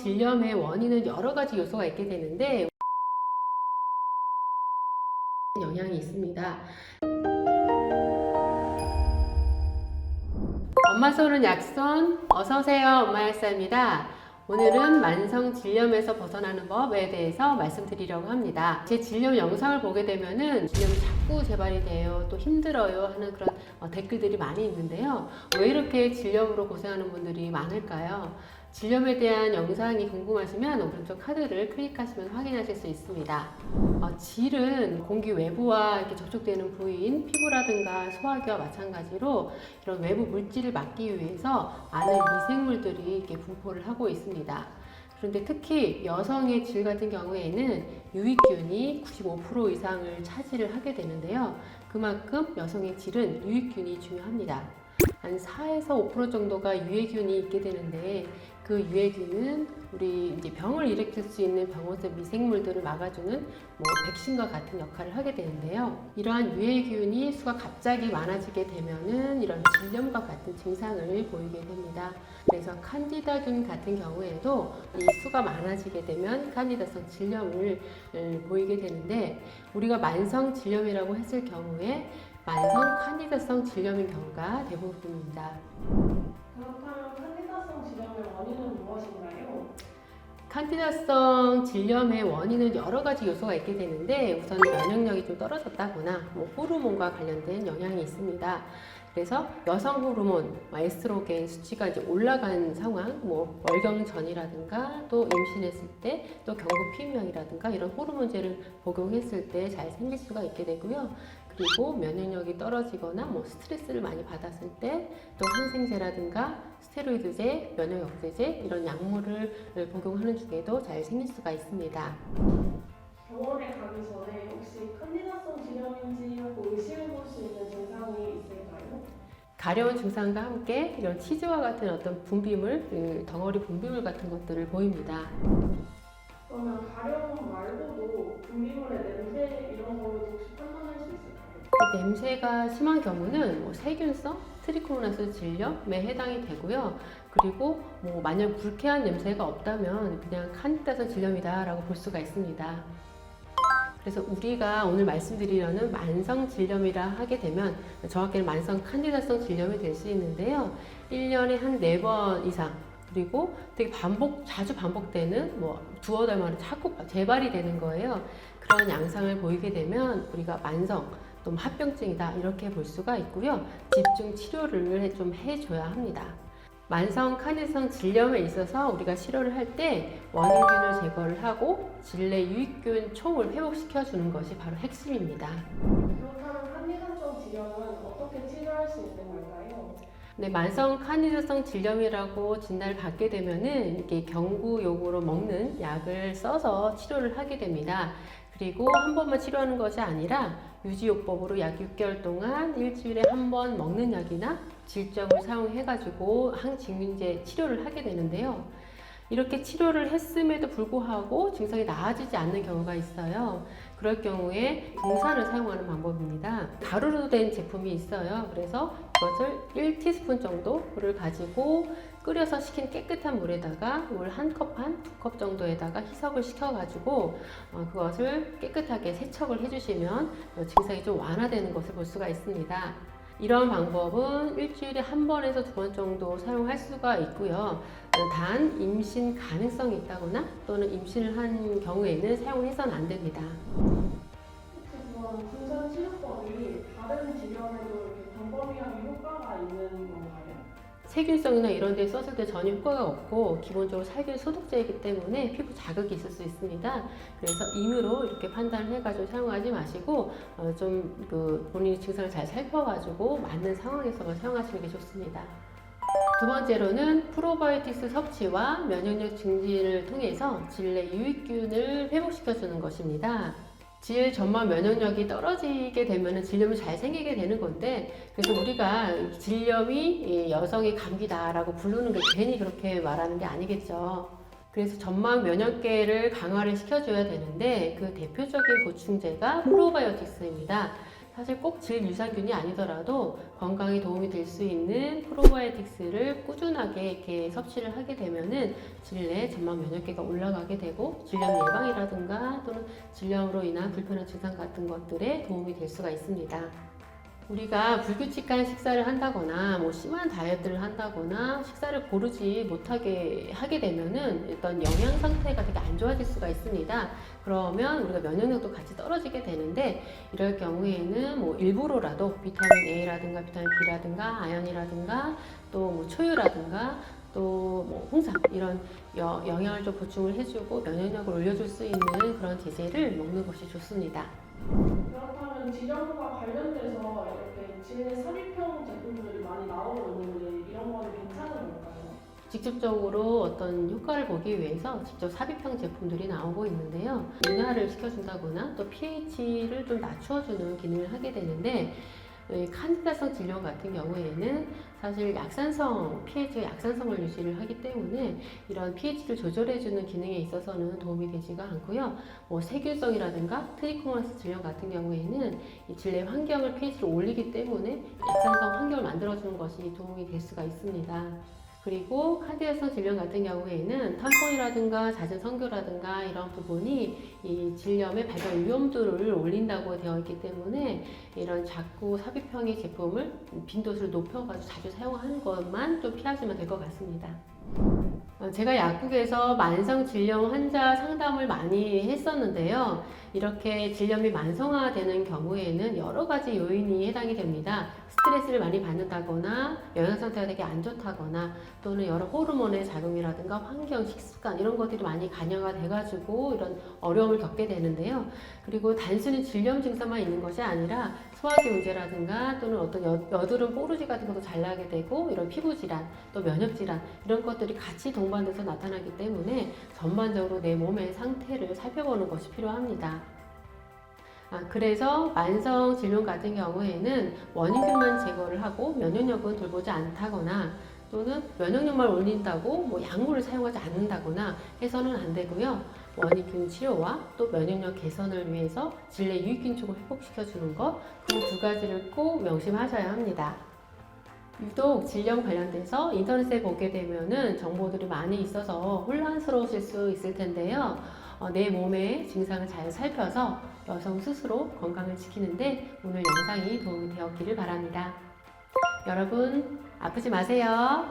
질염의 원인은 여러 가지 요소가 있게 되는데 영향이 있습니다. 엄마 손은 약손, 어서오세요. 엄마 약사입니다. 오늘은 만성 질염에서 벗어나는 법에 대해서 말씀드리려고 합니다. 제 질염 영상을 보게 되면은 질염이 자꾸 재발이 돼요, 또 힘들어요 하는 그런 댓글들이 많이 있는데요. 왜 이렇게 질염으로 고생하는 분들이 많을까요? 질염에 대한 영상이 궁금하시면 오른쪽 카드를 클릭하시면 확인하실 수 있습니다. 질은 공기 외부와 이렇게 접촉되는 부위인 피부라든가 소화기와 마찬가지로 이런 외부 물질을 막기 위해서 많은 미생물들이 이렇게 분포를 하고 있습니다. 그런데 특히 여성의 질 같은 경우에는 유익균이 95% 이상을 차지를 하게 되는데요. 그만큼 여성의 질은 유익균이 중요합니다. 한 4에서 5% 정도가 유해균이 있게 되는데 그 유해균은 우리 이제 병을 일으킬 수 있는 병원성 미생물들을 막아주는 백신과 같은 역할을 하게 되는데요. 이러한 유해균이 수가 갑자기 많아지게 되면은 이런 질염과 같은 증상을 보이게 됩니다. 그래서 칸디다균 같은 경우에도 이 수가 많아지게 되면 칸디다성 질염을 보이게 되는데 우리가 만성 질염이라고 했을 경우에 만성 칸디다성 질염인 경우가 대부분입니다. 그렇다면 칸디다성 질염의 원인은 무엇인가요? 칸디다성 질염의 원인은 여러 가지 요소가 있게 되는데 우선 면역력이 좀 떨어졌다거나 호르몬과 관련된 영향이 있습니다. 그래서 여성 호르몬, 에스트로겐 수치가 이제 올라간 상황, 월경전이라든가 또 임신했을 때, 또 경부 피임약이라든가 이런 호르몬제를 복용했을 때 잘 생길 수가 있게 되고요. 그리고 면역력이 떨어지거나 스트레스를 많이 받았을 때 또 항생제라든가 스테로이드제, 면역 억제제 이런 약물을 복용하는 중에도 잘 생길 수가 있습니다. 병원에 가기 전에 혹시 칸디다성 질염인지 하고 의심해 볼 수 있는 증상이 있을까요? 가려운 증상과 함께 이런 치즈와 같은 어떤 분비물, 덩어리 분비물 같은 것들을 보입니다. 그러면 가려움 말고도 분비물의 냄새 이런 걸로도 혹시 판단할 수 있을까요? 냄새가 심한 경우는 세균성 트리코모나스 질염에 해당이 되고요. 그리고 만약 불쾌한 냄새가 없다면 그냥 칸디다성 질염이다 라고 볼 수가 있습니다. 그래서 우리가 오늘 말씀드리려는 만성 질염이라 하게 되면 정확히는 만성 칸디다성 질염이 될 수 있는데요. 1년에 한 4번 이상 그리고 되게 자주 반복되는 두어 달 만에 자꾸 재발이 되는 거예요. 그런 양상을 보이게 되면 우리가 만성 또 합병증이다 이렇게 볼 수가 있고요. 집중 치료를 좀 해줘야 합니다. 만성 칸디다성 질염에 있어서 우리가 치료를 할 때 원인균을 제거를 하고 질내 유익균 총을 회복시켜 주는 것이 바로 핵심입니다. 그렇다면 칸디다성 질염은 어떻게 치료할 수 있는 걸까요? 네, 만성 칸디다성 질염이라고 진단을 받게 되면은 이렇게 경구용으로 먹는 약을 써서 치료를 하게 됩니다. 그리고 한 번만 치료하는 것이 아니라 유지요법으로 약 6개월 동안 일주일에 한 번 먹는 약이나 질정을 사용해가지고 항진균제 치료를 하게 되는데요. 이렇게 치료를 했음에도 불구하고 증상이 나아지지 않는 경우가 있어요. 그럴 경우에 등산을 사용하는 방법입니다. 가루로 된 제품이 있어요. 그래서 이것을 1티스푼 정도를 가지고 끓여서 식힌 깨끗한 물에다가 물 1컵 반, 2컵 정도에다가 희석을 시켜가지고 그것을 깨끗하게 세척을 해주시면 증상이 좀 완화되는 것을 볼 수가 있습니다. 이런 방법은 일주일에 한 번에서 2번 정도 사용할 수가 있고요. 단 임신 가능성이 있다거나 또는 임신을 한 경우에는 사용해서는 안 됩니다. 혹시 그럼 분산 치료법이 다른 질염에도 이렇게 광범위하게 효과가 있는 건가요? 세균성이나 이런 데 썼을 때 전혀 효과가 없고 기본적으로 살균 소독제이기 때문에 피부 자극이 있을 수 있습니다. 그래서 임의로 이렇게 판단을 해가지고 사용하지 마시고 본인의 증상을 잘 살펴가지고 맞는 상황에서만 사용하시는 게 좋습니다. 두 번째로는 프로바이오틱스 섭취와 면역력 증진을 통해서 질내 유익균을 회복시켜주는 것입니다. 질 전만 면역력이 떨어지게 되면 질염이 잘 생기게 되는 건데, 그래서 우리가 질염이 여성의 감기다라고 부르는 게 괜히 그렇게 말하는 게 아니겠죠. 그래서 점막 면역계를 강화를 시켜줘야 되는데 그 대표적인 보충제가 프로바이오틱스입니다. 사실 꼭 질 유산균이 아니더라도 건강에 도움이 될 수 있는 프로바이오틱스를 꾸준하게 이렇게 섭취를 하게 되면은 질 내 점막 면역계가 올라가게 되고 질염 예방이라든가 또는 질염으로 인한 불편한 증상 같은 것들에 도움이 될 수가 있습니다. 우리가 불규칙한 식사를 한다거나 뭐 심한 다이어트를 한다거나 식사를 고르지 못하게 하게 되면은 일단 영양 상태가 되게 안 좋아질 수가 있습니다. 그러면 우리가 면역력도 같이 떨어지게 되는데 이럴 경우에는 뭐 일부러라도 비타민 A라든가 비타민 B라든가 아연이라든가 또 뭐 초유라든가 또 뭐 홍삼 이런 영양을 좀 보충을 해주고 면역력을 올려줄 수 있는 그런 제재를 먹는 것이 좋습니다. 그렇다면 질염과 관련돼서 이렇게 질내 삽입형 제품들이 많이 나오고 있는데 이런 거는 괜찮은 걸까요? 직접적으로 어떤 효과를 보기 위해서 직접 삽입형 제품들이 나오고 있는데요. 인하를 시켜준다거나 또 pH를 좀 낮춰주는 기능을 하게 되는데 이 칸디다성 질염 같은 경우에는 사실 약산성, pH가 약산성을 유지를 하기 때문에 이런 pH를 조절해주는 기능에 있어서는 도움이 되지가 않고요. 뭐 세균성이라든가 트리코모나스 질염 같은 경우에는 이 질내 환경을 pH를 올리기 때문에 약산성 환경을 만들어주는 것이 도움이 될 수가 있습니다. 그리고 칸디다성 질염 같은 경우에는 탐폰이라든가 잦은 성교라든가 이런 부분이 이 질염의 발병 위험도를 올린다고 되어 있기 때문에 이런 자꾸 삽입형의 제품을 빈도수를 높여가지고 자주 사용하는 것만 좀 피하시면 될 것 같습니다. 제가 약국에서 만성 질염 환자 상담을 많이 했었는데요. 이렇게 질염이 만성화되는 경우에는 여러 가지 요인이 해당이 됩니다. 스트레스를 많이 받는다거나 영양 상태가 되게 안 좋다거나 또는 여러 호르몬의 작용이라든가 환경, 식습관 이런 것들이 많이 관여가 돼가지고 이런 어려움을 겪게 되는데요. 그리고 단순히 질염 증상만 있는 것이 아니라 소화기 문제라든가 또는 어떤 여드름 뽀루지 같은 것도 잘 나게 되고 이런 피부 질환 또 면역 질환 이런 것들이 같이 동반돼서 나타나기 때문에 전반적으로 내 몸의 상태를 살펴보는 것이 필요합니다. 그래서 만성 질염 같은 경우에는 원인균만 제거를 하고 면역력은 돌보지 않다거나 또는 면역력만 올린다고 뭐 약물을 사용하지 않는다거나 해서는 안 되고요. 원인균 치료와 또 면역력 개선을 위해서 질내 유익균층을 회복시켜주는 것, 그 두 가지를 꼭 명심하셔야 합니다. 유독 질염 관련돼서 인터넷에 보게 되면은 정보들이 많이 있어서 혼란스러우실 수 있을 텐데요. 내 몸의 증상을 잘 살펴서 여성 스스로 건강을 지키는데 오늘 영상이 도움이 되었기를 바랍니다. 여러분, 아프지 마세요.